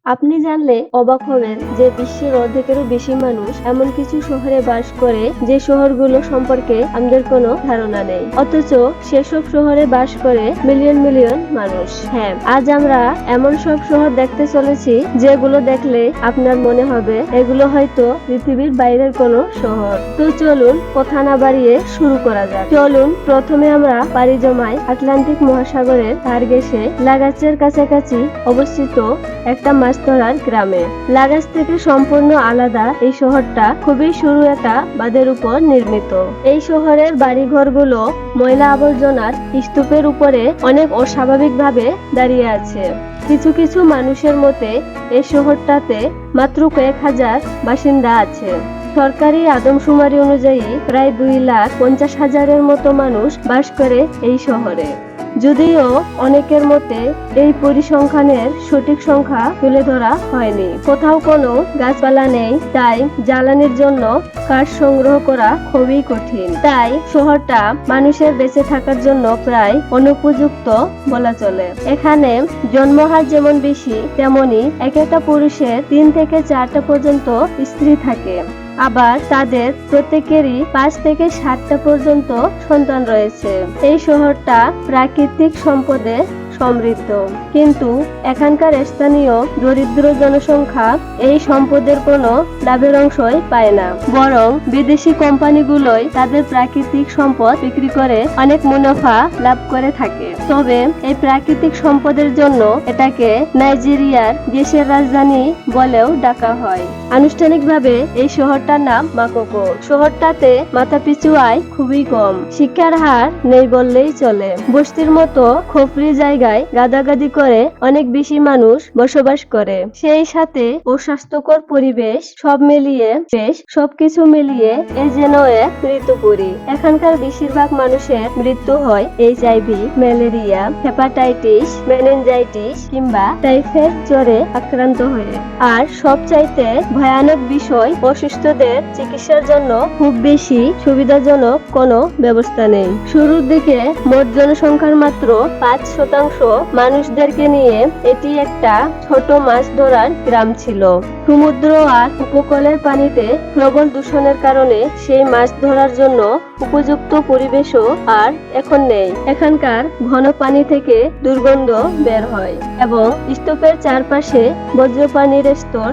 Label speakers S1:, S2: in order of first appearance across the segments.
S1: আপনি জানলে অবাক হবেন যে বিশ্বের অর্ধেকেরও বেশি মানুষ এমন কিছু শহরে বাস করে যে শহরগুলো সম্পর্কে আমাদের কোনো ধারণা নেই, অথচ সেসব শহরে বাস করে মিলিয়ন মিলিয়ন মানুষ। হ্যাঁ, আজ আমরা এমন সব শহর দেখতে চলেছি যেগুলো দেখলে আপনার মনে হবে এগুলো হয়তো পৃথিবীর বাইরের কোনো শহর। তো চলুন কথা না বাড়িয়ে শুরু করা যাক। চলুন প্রথমে আমরা পাড়ি জমাই আটলান্টিক মহাসাগরের ধার ঘেঁষে লাগাচের কাছাকাছি অবস্থিত একটা মাছ ধরার গ্রামে। লাগাজ থেকে সম্পূর্ণ আলাদা এই শহরটা খুবই সরু একটা বাঁধের উপর নির্মিত। এই শহরের বাড়িঘরগুলো ময়লা আবর্জনার স্তূপের উপরে অনেক অস্বাভাবিকভাবে দাঁড়িয়ে আছে। কিছু কিছু মানুষের মতে এই শহরটাতে মাত্র কয়েক হাজার বাসিন্দা আছে। সরকারি আদমশুমারি অনুযায়ী প্রায় 2,50,000-এর মতো মানুষ বাস করে এই শহরে। যদিও অনেকের মতে এই পরিসংখ্যানের সঠিক সংখ্যা তুলে ধরা হয়নি। কোথাও কোনো গাছপালা নেই, তাই জ্বালানির জন্য কাঠ সংগ্রহ করা খুবই কঠিন। তাই শহরটা মানুষের বেঁচে থাকার জন্য প্রায় অনুপযুক্ত বলা চলে। এখানে জন্মহার যেমন বেশি, তেমনি এক একটা পুরুষের 3 থেকে 4টা পর্যন্ত স্ত্রী থাকে। আবার তাদের প্রত্যেকেরই 5 থেকে 7টা পর্যন্ত সন্তান রয়েছে। এই শহরটা প্রাকৃতিক সম্পদে সমৃদ্ধ, কিন্তু এখানকার স্থানীয় দরিদ্র জনসংখ্যা এই সম্পদের কোনো লাভের অংশই পায় না, বরং বিদেশি কোম্পানিগুলোই তাদের প্রাকৃতিক সম্পদ বিক্রি করে অনেক মুনাফা লাভ করে থাকে। তবে এই প্রাকৃতিক সম্পদের জন্য এটাকে নাইজেরিয়ার গ্যাসের রাজধানী বলেও ডাকা হয়। আনুষ্ঠানিকভাবে এই শহরটার নাম মাকোকো। শহরটাতে মাথাপিছু আয় খুবই কম, শিক্ষার হার নেই বললেই চলে। বস্তির মতো খোপরি জায়গায় গাদাগাদি করে অনেক বেশি মানুষ বসবাস করে। সেই সাথে অস্বাস্থ্যকর পরিবেশ, সবকিছু মিলিয়ে এ যেন এক ঋতুপুরী। এখানকার বেশিরভাগ মানুষের মৃত্যু হয় HIV, ম্যালেরিয়া, হেপাটাইটিস, মেনিনজাইটিস কিংবা টাইফয়েড জ্বরে আক্রান্ত হয়ে। আর সবচাইতে ভয়ানক বিষয়, অসুস্থদের চিকিৎসার জন্য খুব বেশি সুবিধাজনক কোনো ব্যবস্থা নেই। শুরুর দিকে মোট জনসংখ্যার মাত্র 5% মানুষদেরকে নিয়ে এটি একটা ছোট মাছ ধরার গ্রাম ছিল। সমুদ্র আর উপকূলের পানিতে প্রবল দূষণের কারণে সেই মাছ ধরার জন্য উপযুক্ত পরিবেশও আর এখন নেই। এখানকার ঘন পানি থেকে দুর্গন্ধ বের হয় এবং স্তূপের চারপাশে বজ্রপানির স্তর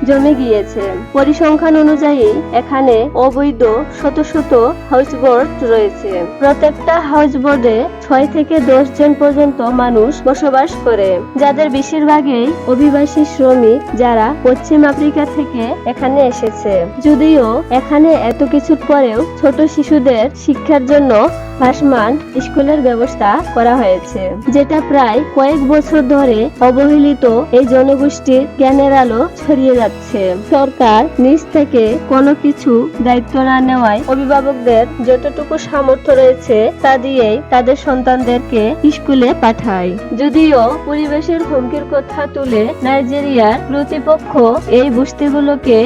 S1: জমে গিয়েছে। পরিসংখ্যান অনুযায়ী এখানে অবৈধ শত শত হাউসবোট রয়েছে। প্রত্যেকটা হাউসবোটে 6 থেকে 10 জন পর্যন্ত মানুষ বসবাস করে, যাদের বেশিরভাগই অভিবাসী শ্রমিক যারা পশ্চিম আফ্রিকা থেকে এখানে এসেছে। যদিও এখানে এত কিছুর পরেও ছোট শিশুদের শিক্ষার জন্য ভাসমান স্কুলের ব্যবস্থা করা হয়েছে, যেটা প্রায় কয়েক বছর ধরে অবহেলিত এই জনগোষ্ঠীর জ্ঞানের আলো ছড়িয়ে যাচ্ছে। সরকার নিজ থেকে কোনো কিছু দায়িত্ব না নেওয়ায় অভিভাবকদের যতটুকু সামর্থ্য রয়েছে তা দিয়েই তাদের সন্তানদেরকে স্কুলে পাঠায়। যদিও পরিবেশের হুমকির কথা তুলে নাইজেরিয়ার কর্তৃপক্ষ এই বস্তিগুলোকে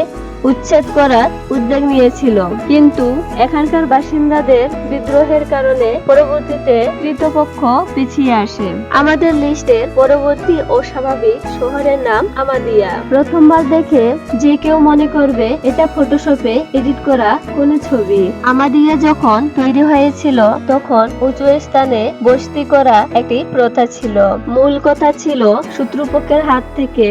S1: উচ্ছেদ করার উদ্যোগ নিয়েছিল, কিন্তু এখানকার বাসিন্দাদের বিদ্রোহের কারণে পরবর্তীতে কর্তৃপক্ষ পিছিয়ে আসে। আমাদের লিস্টের পরবর্তী অস্বাভাবিক শহরের নাম আমাদিয়া। প্রথমবার দেখে যে কেউ মনে করবে এটা ফটোশপে এডিট করা কোনো ছবি। আমাদিয়া যখন তৈরি হয়েছিল তখন উঁচু স্থানে বসতি করা একটি প্রথা ছিল। মূল কথা ছিল শত্রুপক্ষের হাত থেকে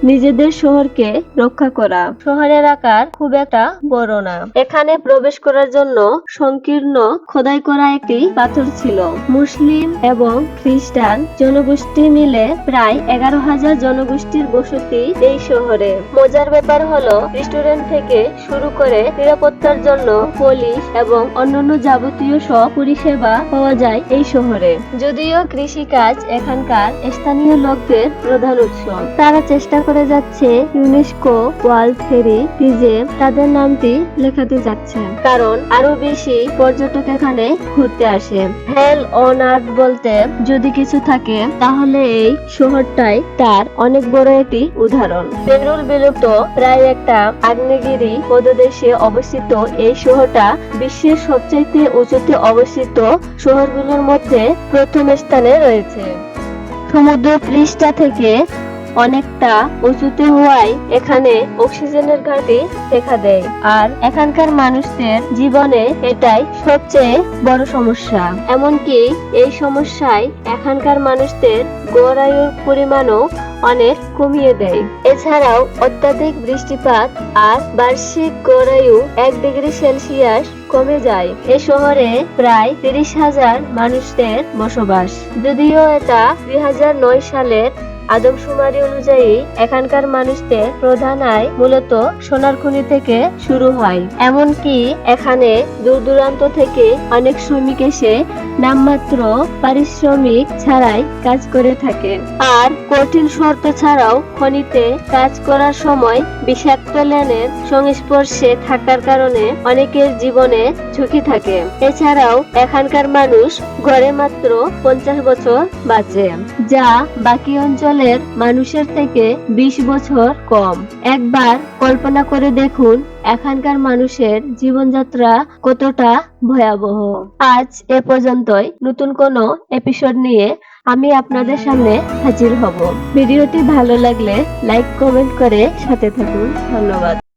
S1: নিজেদের শহরকে রক্ষা করা। শহরের আকার খুব একটা বড় না। এখানে প্রবেশ করার জন্য সংকীর্ণ খোদাই করা একটি পাথর ছিল। মুসলিম এবং খ্রিস্টান জনগোষ্ঠী মিলে প্রায় 11,000 জনগোষ্ঠীর বসতি এই শহরে। মজার ব্যাপার হলো রেস্টুরেন্ট থেকে শুরু করে নিরাপত্তার জন্য পুলিশ এবং অন্যান্য যাবতীয় সব পরিষেবা পাওয়া যায় এই শহরে। যদিও কৃষিকাজ এখানকার স্থানীয় লোকদের প্রধান উৎস, তারা চেষ্টা করে যাচ্ছে ইউনেস্কো ওয়ার্ল্ড হেরিটেজে তাদের নামটি লেখাতে যাচ্ছে, কারণ আরো বেশি পর্যটক এখানে ঘুরতে আসে। হেল অন আর্থ বলতে যদি কিছু থাকে তাহলে এই শহরটাই তার অনেক বড় একটি উদাহরণ। পেরুর বিলুপ্ত প্রায় একটা আগ্নেয়গিরি পদদেশে অবস্থিত এই শহরটা বিশ্বের সবচেয়ে উঁচুতে অবস্থিত শহরগুলোর মধ্যে প্রথম স্থানে রয়েছে। সমুদ্র পৃষ্ঠা থেকে অনেকটা উঁচুতে হওয়ায় এখানে অক্সিজেনের ঘাটতি দেখা দেয়, আর এখানকার মানুষদের জীবনে এটাই সবচেয়ে বড় সমস্যা। এমনকি এই সমস্যায় এখানকার মানুষদের গড় আয়ুর পরিমাণও অনেক কমিয়ে দেয়। এছাড়াও অত্যাধিক বৃষ্টিপাত আর বার্ষিক গড় আয়ু 1 ডিগ্রি সেলসিয়াস কমে যায়। এ শহরে প্রায় 30,000 মানুষদের বসবাস। যদিও এটা 2009 সালের আদমশুমারি অনুযায়ী এখানকার মানুষদের প্রধান আয় মূলত সোনার খনি থেকে শুরু হয়। এমনকি এখানে দূর দূরান্ত থেকে অনেক শ্রমিক এসে নামমাত্র পারিশ্রমিক ছাড়াই কাজ করে থাকে। আর কঠিন শর্ত ছাড়াও খনিতে কাজ করার সময় বিষাক্ত লেনের সংস্পর্শে থাকার কারণে অনেকের জীবনে ঝুঁকি থাকে। এছাড়াও এখানকার মানুষ গড়ে মাত্র 50 বছর বাঁচে, যা বাকি অঞ্চলের মানুষের থেকে 20 বছর কম। একবার কল্পনা করে দেখুন এখানকার মানুষের জীবনযাত্রা কতটা ভয়াবহ। আজ এ পর্যন্তই। নতুন কোনো এপিসোড নিয়ে আমি আপনাদের সামনে হাজির হব। ভিডিওটি ভালো লাগলে লাইক কমেন্ট করে সাথে থাকুন। ধন্যবাদ।